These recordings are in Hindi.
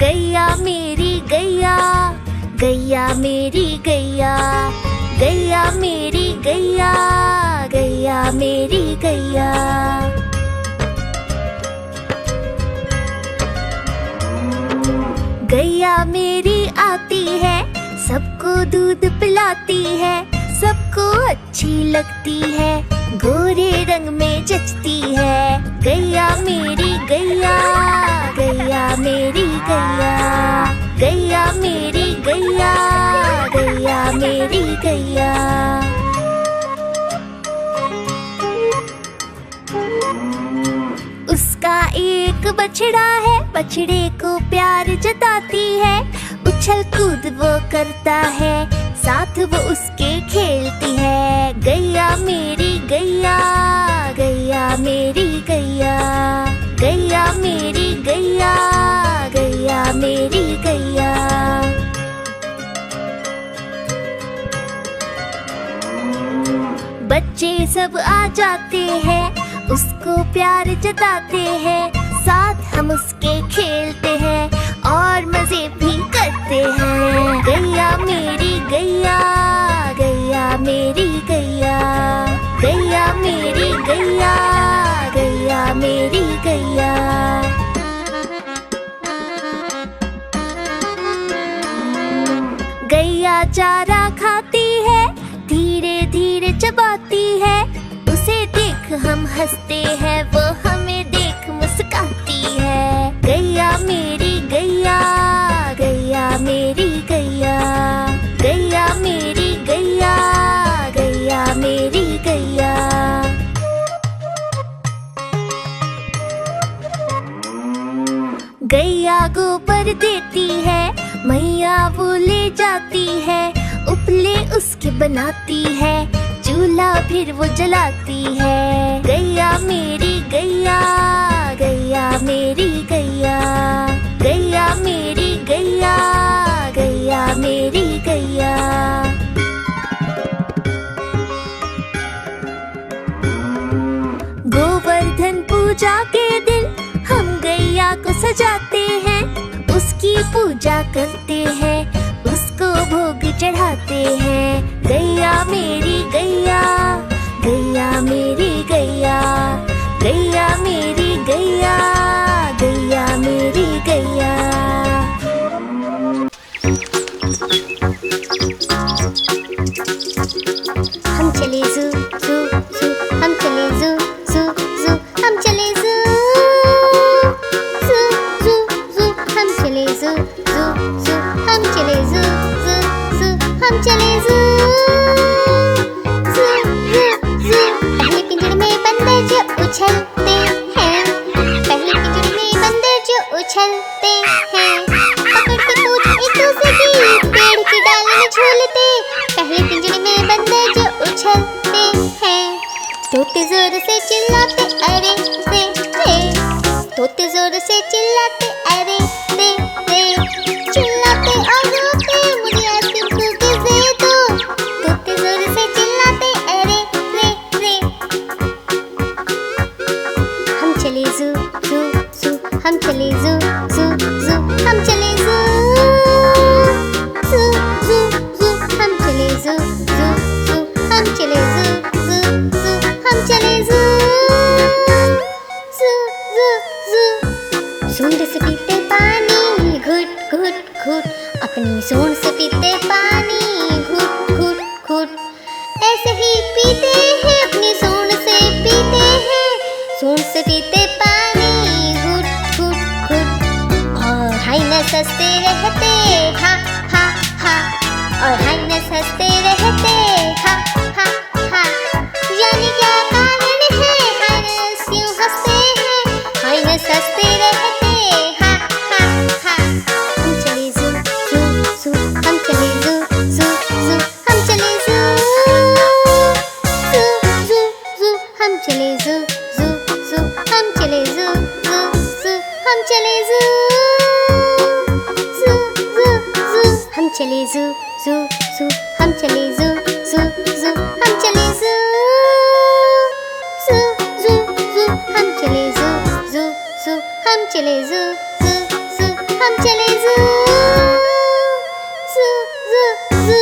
गैया मेरी गैया, गैया मेरी गैया, गैया मेरी गैया, गैया मेरी गैया। गैया मेरी आती है, सबको दूध पिलाती है, सबको अच्छी लगती है, गोरे रंग में जचती है। गैया मेरी गैया, गैया मेरी गैया, गैया मेरी गैया, गैया मेरी गैया। उसका एक बछड़ा है, बछड़े को प्यार जताती है, उछल कूद वो करता है, साथ वो उसके खेलती है। गैया मेरी गैया, गैया मेरी गैया, गैया मेरी गैया, गैया मेरी गैया। बच्चे सब आ जाते हैं, उसको प्यार जताते हैं, साथ हम उसके खेलते हैं और मजे भी करते हैं। गैया मेरी गैया, गैया मेरी गैया, गैया मेरी गैया, गैया मेरी गैया। गैया चारा खाती है, धीरे धीरे चबाती है, उसे देख हम हंसते हैं, वो हमें देख मुस्काती है। गैया मेरी गैया, गैया मेरी गैया, गैया मेरी गैया, गैया मेरी गैया। गैया गोबर देती है, मैया वो ले जाती है, उपले उसके बनाती है, चूल्हा फिर वो जलाती है। गैया मेरी गैया, गैया मेरी गैया, गैया मेरी गैया, गैया मेरी गैया। गोवर्धन पूजा के दिन हम गैया को सजाते हैं, उसकी पूजा करते हैं, उसको भोग चढ़ाते हैं। गैया मेरी गैया, गैया मेरी गैया, गैया मेरी गैया, गैया मेरी गैया। हम चले ज़ू ज़ू ज़ू, हम चले ज़ू ज़ू ज़ू, हम चले ज़ू ज़ू ज़ू ज़ू, हम चले ज़ू ज़ू ज़ू, हम चले ज़ू ज़ू ज़ू, हम चले ज़ू ज़ू ज़ू ज़ू। पहले पिंजरे में बंदर जो उछलते हैं, पहले पिंजरे में बंदर जो उछलते हैं, पकड़ के पूंछ एक दूसरे की, पेड़ की डाल में झूलते। पहले पिंजरे में बंदर जो उछलते हैं, तोते जोर से चिल्लाते अरे रे रे, तोते जोर से चिल्लाते अरे रे रे, चिल्लाते और रोते मुझे आइसक्रीम कुकीज़ दे दो। तोते जोर से चिल्लाते अरे रे रे। हम चले ज़ू ज़ू ज़ू, हम चले ज़ू ज़ू ज़ू, हम चले ज़ू ज़ू ज़ू ज़ू, हम चले ज़ू ज़ू ज़ू, हम चले ज़ू ज़ू ज़ू, हम चले ज़ू ज़ू ज़ू ज़ू। सूंड से पीते पानी घुट घुट घुट, अपनी सूंड से पीते पानी घुट घुट घुट, ऐसे ही पीते हैं अपनी सूंड से पीते हैं, सूंड से पीते पानी घुट घुट घुट। और हाइनस हंसते रहते हा हा हा, और हाइनस हंसते रहते हा हा हा। यानी क्या कारण है हाइनस क्यों हंसते हैं, हाइनस हंसते रहते हा हा हा। हम चले ज़ू ज़ू ज़ू, हम चले ज़ू ज़ू ज़ू, हम चले ज़ू ज़ू ज़ू ज़ू, हम चले ज़ू ज़ू ज़ू, हम चले ज़ू ज़ू ज़ू, हम चले ज़ू ज़ू ज़ू ज़ू, हम चले ज़ू ज़ू ज़ू, हम चले ज़ू ज़ू ज़ू, हम चले ज़ू ज़ू ज़ू ज़ू, हम चले ज़ू ज़ू ज़ू, हम चले ज़ू ज़ू ज़ू, हम चले ज़ू ज़ू ज़ू ज़ू।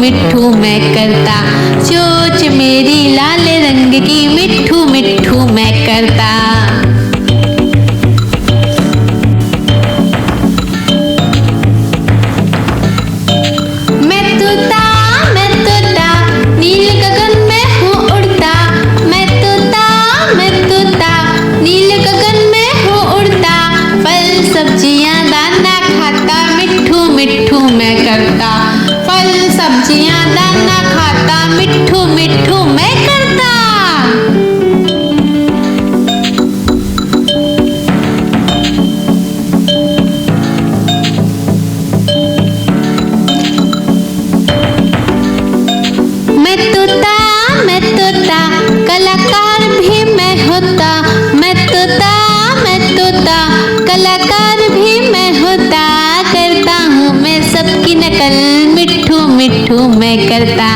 मिट्ठू मैं करता, चोंच मेरी लाल रंग की मिट्ठू मिट्ठू मैं करता। मैं तोता नील गगन में हूँ उड़ता। मैं तोता नील गगन में हूँ उड़ता। फल सब्जियाँ दाना खाता, मिट्ठू मिट्ठू मैं करता। फल सब्जियाँ दाना खाता, मिट्ठू मिट्ठू मैं करता। मैं तोता कलाकार भी मैं होता। मैं तोता कलाकार भी मैं होता। करता हूँ मैं सबकी नकल, मिट्ठू मिट्ठू मैं करता।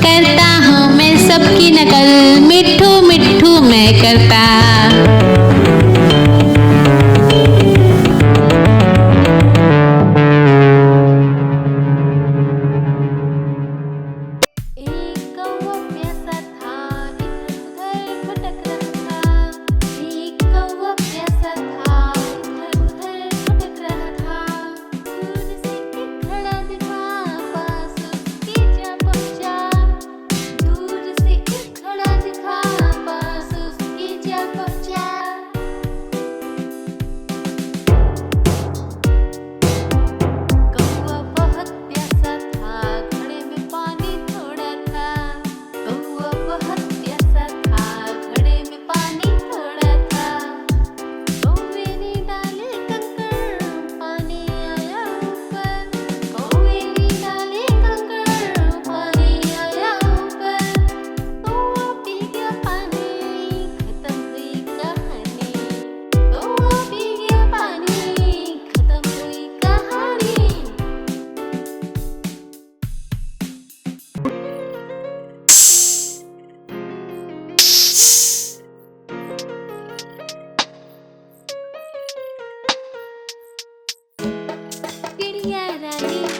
करता हूँ मैं सबकी नकल, मिट्ठू मिट्ठू मैं करता।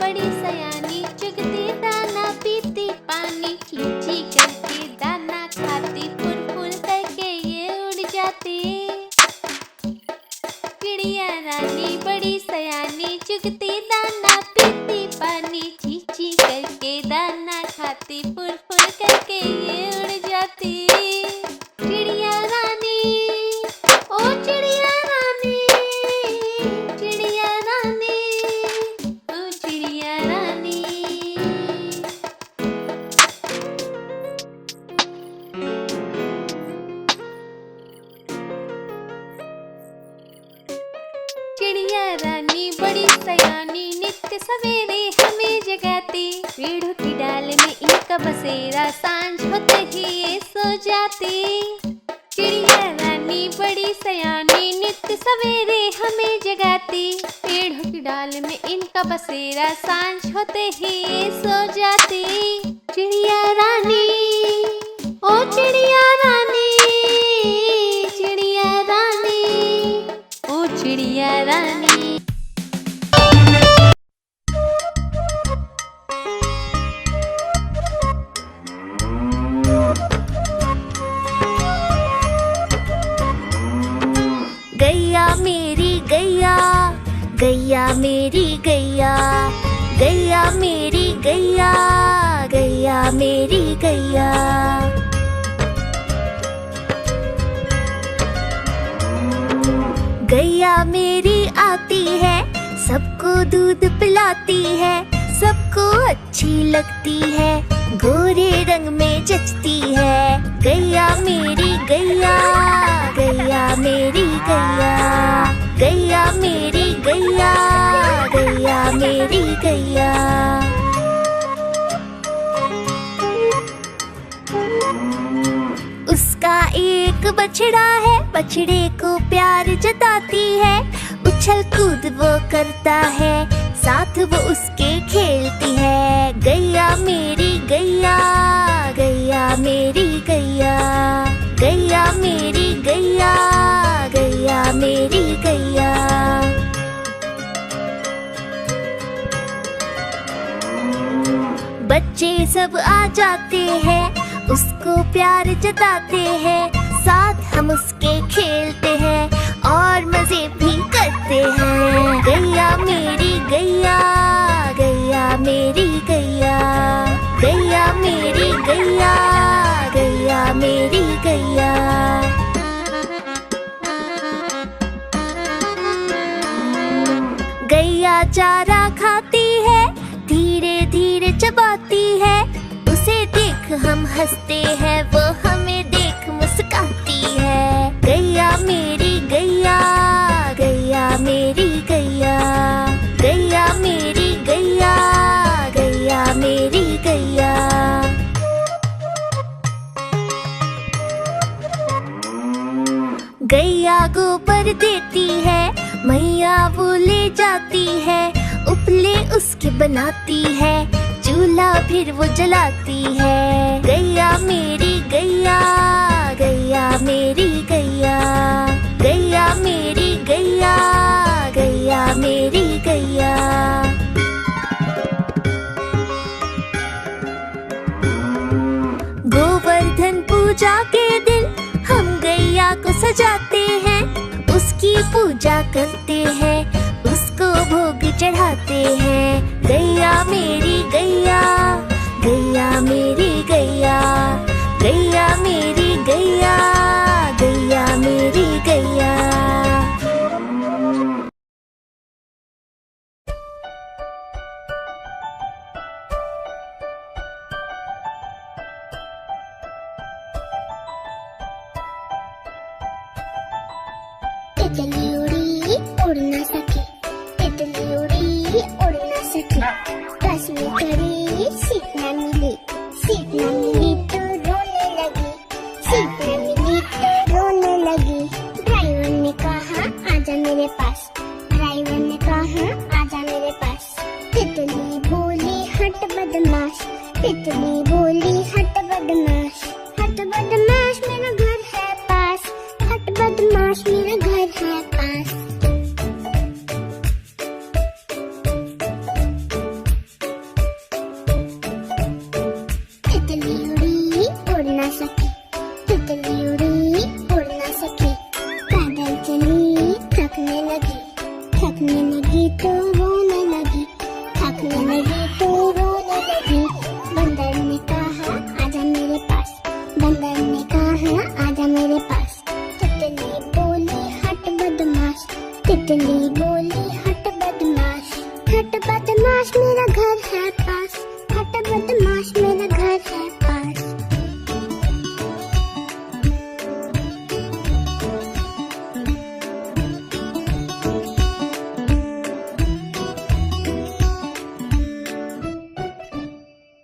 बड़ी सयानी चुगती दाना पीती पानी, चींची करके दाना खाती, फुल फुल करके ये उड़ जाती। चिड़िया रानी बड़ी सयानी चुगती दाना पीती पानी, चींची करके दाना खाती, फुल फुल करके ये उड़ जाती। चिड़िया रानी ओ चिड़िया रानी, चिड़िया रानी ओ चिड़िया रानी। चिड़िया रानी बड़ी सयानी नित्य सवेरे हमें जगाती, पेड़ों की डाल में इनका बसेरा, सांझ होते ही ये सो जाती। चिड़िया रानी बड़ी सयानी नित्य सवेरे हमें जगाती, पेड़ों की डाल में इनका बसेरा, सांझ होते ही ये सो जाती। चिड़िया रानी ओ चिड़िया रानी, चिड़िया रानी ओ चिड़िया रानी। गैया मेरी गैया, गैया मेरी गैया, गैया मेरी गैया, गैया मेरी गैया। गैया मेरी आती है, सबको दूध पिलाती है, सबको अच्छी लगती है, गोरे रंग में जचती है। गैया मेरी गैया, गैया मेरी गैया। बछड़ा है, बछड़े को प्यार जताती है। उछल कूद वो करता है, साथ वो उसके खेलती है। गैया मेरी गैया, गैया मेरी गैया, गैया मेरी गैया, गैया मेरी गैया। बच्चे सब आ जाते हैं, उसको प्यार जताते हैं। साथ हम उसके खेलते हैं और मजे भी करते हैं। गैया मेरी गैया, गैया मेरी गैया, गैया मेरी गैया, गैया मेरी गैया। गैया चारा खाती है, धीरे धीरे चबाती है। उसे देख हम हंसते हैं, वो हमें देख मुस्काती है। गैया मेरी गैया, गैया मेरी गैया, गैया मेरी गैया, गैया मेरी गैया। गैया गोबर देती है, मैया वो ले जाती है। उपले उसके बनाती है, चूल्हा फिर वो जलाती है। गैया मेरी गैया, गैया मेरी गैया, गैया मेरी गैया, गैया मेरी गैया। गोवर्धन पूजा के दिन हम गैया को सजाते हैं। उसकी पूजा करते हैं, उसको भोग चढ़ाते हैं। गैया मेरी गैया, गैया मेरी गैया, गैया मेरी गैया, गैया मेरी गैया। तितली उड़ी उड़ ना सकी, तितली उड़ी उड़ ना सकी। बस में चढ़ी सीट न मिली, सीट न मिली तो रोने लगी, सीट न मिली तो रोने लगी। ड्राइवर ने कहा आजा मेरे पास, ड्राइवर ने कहा आजा मेरे पास। तितली बोली हट बदमाश, तितली बोली हट बदमाश, हट बदमाश मेरा घर है पास, हट बदमाश मेरा घर है पास। तितली उड़ी उड़ ना सकी, तितली उड़ी उड़ ना सकी। पैदल चली थकने लगी, थकने लगी तो रोने लगी, थकने लगी तो रोने लगी। बंदर ने कहा आजा मेरे पास, बंदर ने कहा आजा मेरे पास। तितली बोली हट बदमाश, तितली बोली हट बदमाश, हट बदमाश मेरा घर है पास, हट बदमाश मेरा घर है पास।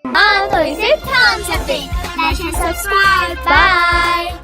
हाँ तो इसे ध्यान से देख, लाइक एंड सब्सक्राइब। बाय।